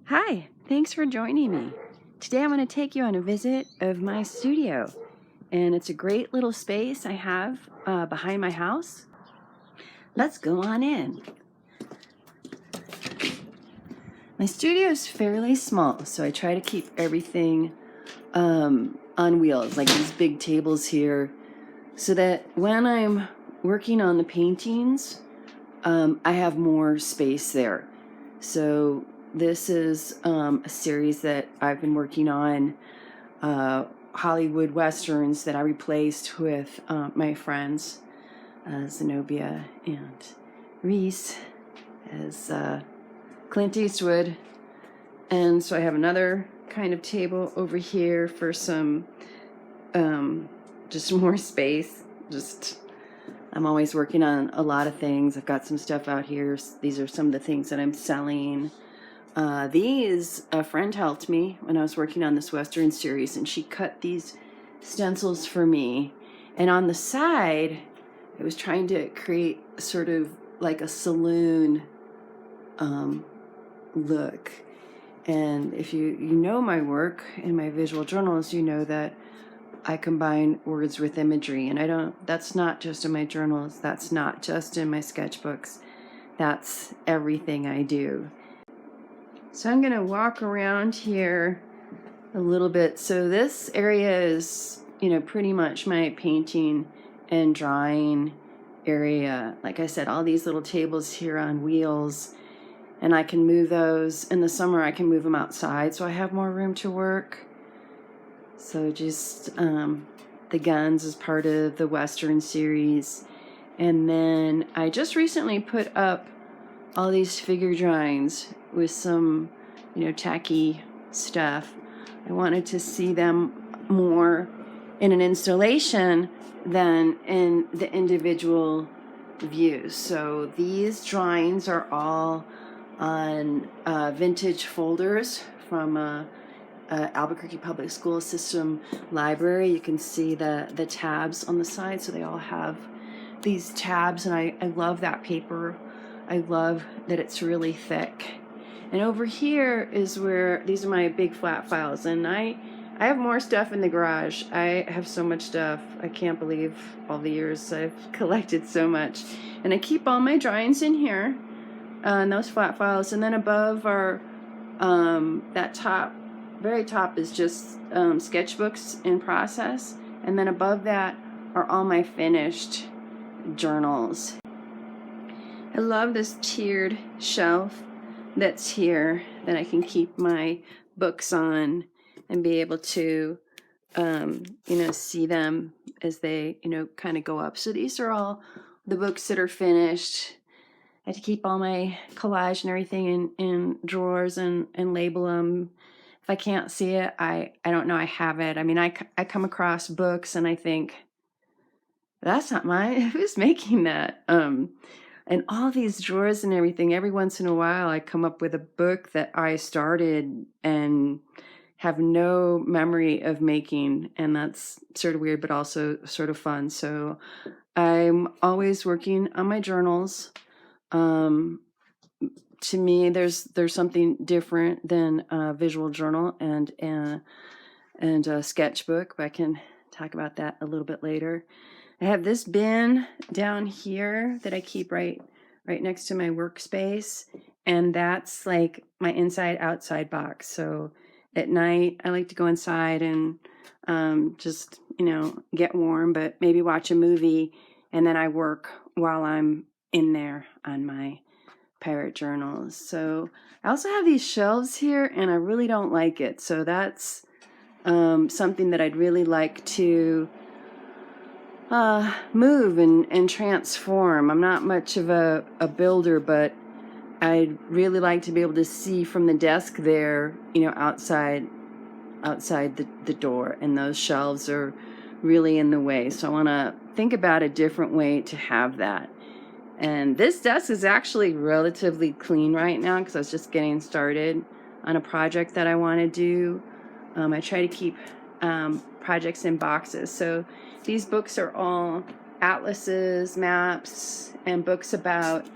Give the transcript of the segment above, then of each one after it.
Hi, thanks for joining me. Today I'm going to take you on a visit of my studio, and it's a great little space I have behind my house. Let's go on in. My studio is fairly small, so I try to keep everything on wheels, like these big tables here, so that when I'm working on the paintings, I have more space there. So this is a series that I've been working on, Hollywood Westerns that I replaced with my friends, Zenobia and Reese, as Clint Eastwood. And so I have another kind of table over here for some just more space. I'm always working on a lot of things. I've got some stuff out here. These are some of the things that I'm selling. A friend helped me when I was working on this Western series, and she cut these stencils for me. And on the side, I was trying to create sort of like a saloon look. And if you know my work in my visual journals, you know that I combine words with imagery, and that's not just in my journals, that's not just in my sketchbooks, that's everything I do. So I'm going to walk around here a little bit. So this area is, pretty much my painting and drawing area. Like I said, all these little tables here on wheels, and I can move those. In the summer, I can move them outside, so I have more room to work. So just the guns is part of the Western series. And then I just recently put up all these figure drawings with some, tacky stuff. I wanted to see them more in an installation than in the individual views. So these drawings are all on vintage folders from Albuquerque Public School System Library. You can see the tabs on the side, so they all have these tabs, and I love that paper. I love that it's really thick. And over here is where these are my big flat files, and I have more stuff in the garage. I have so much stuff. I can't believe all the years I've collected so much. And I keep all my drawings in here in those flat files, and then above are that very top is just sketchbooks in process, and then above that are all my finished journals. I love this tiered shelf that's here that I can keep my books on and be able to see them as they kind of go up. So these are all the books that are finished. I have to keep all my collage and everything in drawers and label them. If I can't see it, I don't know I have it. I mean, I come across books and I think, that's not mine. Who's making that? And all these drawers and everything, every once in a while I come up with a book that I started and have no memory of making, and that's sort of weird, but also sort of fun. So I'm always working on my journals. To me, there's something different than a visual journal and a sketchbook, but I can talk about that a little bit later. I have this bin down here that I keep right next to my workspace, and that's like my inside-outside box. So at night, I like to go inside and just, get warm, but maybe watch a movie, and then I work while I'm in there on my pirate journals. So I also have these shelves here, and I really don't like it. So that's something that I'd really like to move and transform. I'm not much of a builder, but I'd really like to be able to see from the desk there, outside the door, and those shelves are really in the way. So I want to think about a different way to have that. And this desk is actually relatively clean right now because I was just getting started on a project that I want to do. I try to keep projects in boxes. So these books are all atlases, maps, and books about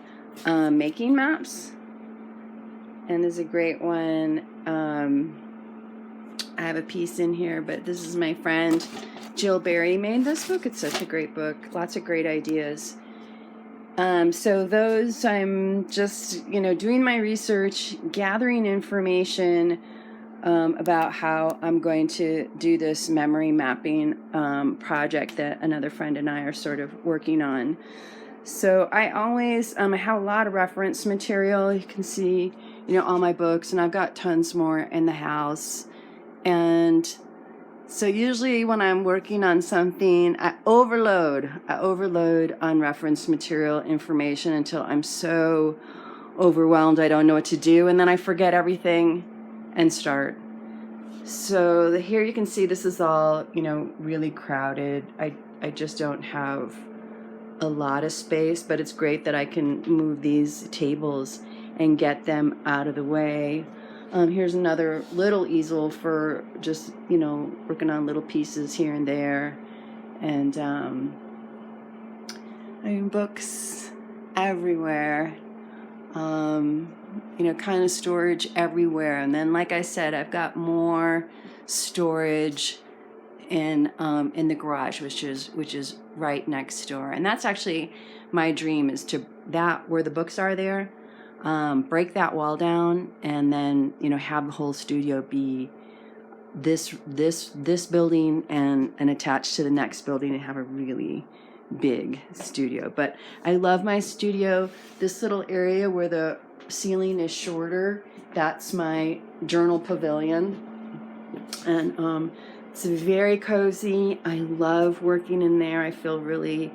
making maps. And this is a great one. I have a piece in here, but this is my friend Jill Berry made this book. It's such a great book. Lots of great ideas. So those, I'm just, doing my research, gathering information about how I'm going to do this memory mapping project that another friend and I are sort of working on. So I always I have a lot of reference material. You can see, all my books, and I've got tons more in the house. And so usually when I'm working on something, I overload on reference material information until I'm so overwhelmed I don't know what to do, and then I forget everything and start. So here you can see this is all, really crowded. I just don't have a lot of space, but it's great that I can move these tables and get them out of the way. Here's another little easel for just, working on little pieces here and there. And books everywhere. Kind of storage everywhere. And then, like I said, I've got more storage in the garage, which is right next door. And that's actually my dream, is to where the books are there, break that wall down, and then have the whole studio be this building and attached to the next building, and have a really big studio. But I love my studio. This little area where the ceiling is shorter, that's my journal pavilion, and it's very cozy. I love working in there. I feel really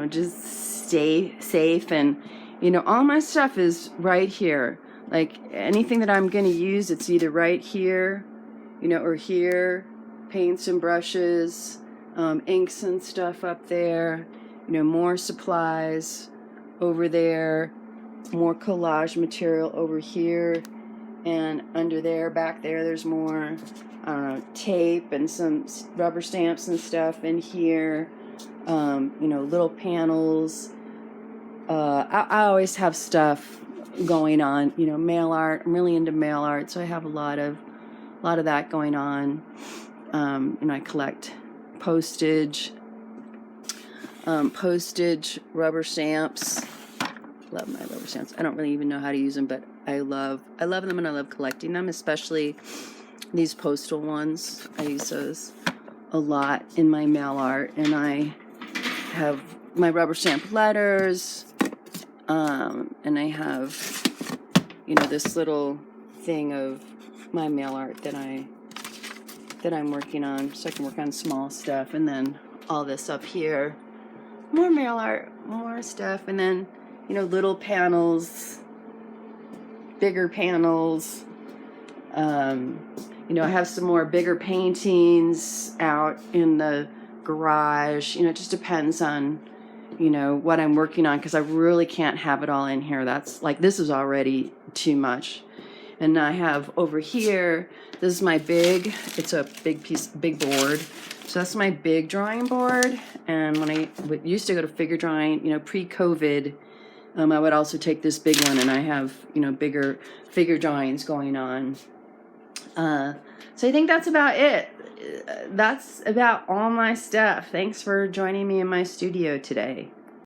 just stay safe, and all my stuff is right here. Like anything that I'm going to use, it's either right here, or here. Paints and brushes, inks and stuff up there, more supplies over there, more collage material over here, and under there, back there, there's more, tape and some rubber stamps and stuff in here, little panels. I always have stuff going on, mail art. I'm really into mail art, so I have a lot of that going on. I collect postage, rubber stamps. Love my rubber stamps. I don't really even know how to use them, but I love them, and I love collecting them, especially these postal ones. I use those a lot in my mail art, and I have my rubber stamp letters, and I have, this little thing of my mail art that I'm working on, so I can work on small stuff, and then all this up here, more mail art, more stuff, and then little panels, bigger panels. I have some more bigger paintings out in the garage. It just depends on what I'm working on, because I really can't have it all in here. That's like, this is already too much. And I have over here, this is my it's a big board. So that's my big drawing board. And when I used to go to figure drawing, pre-COVID, I would also take this big one, and I have, bigger figure drawings going on. So I think that's about it. That's about all my stuff. Thanks for joining me in my studio today.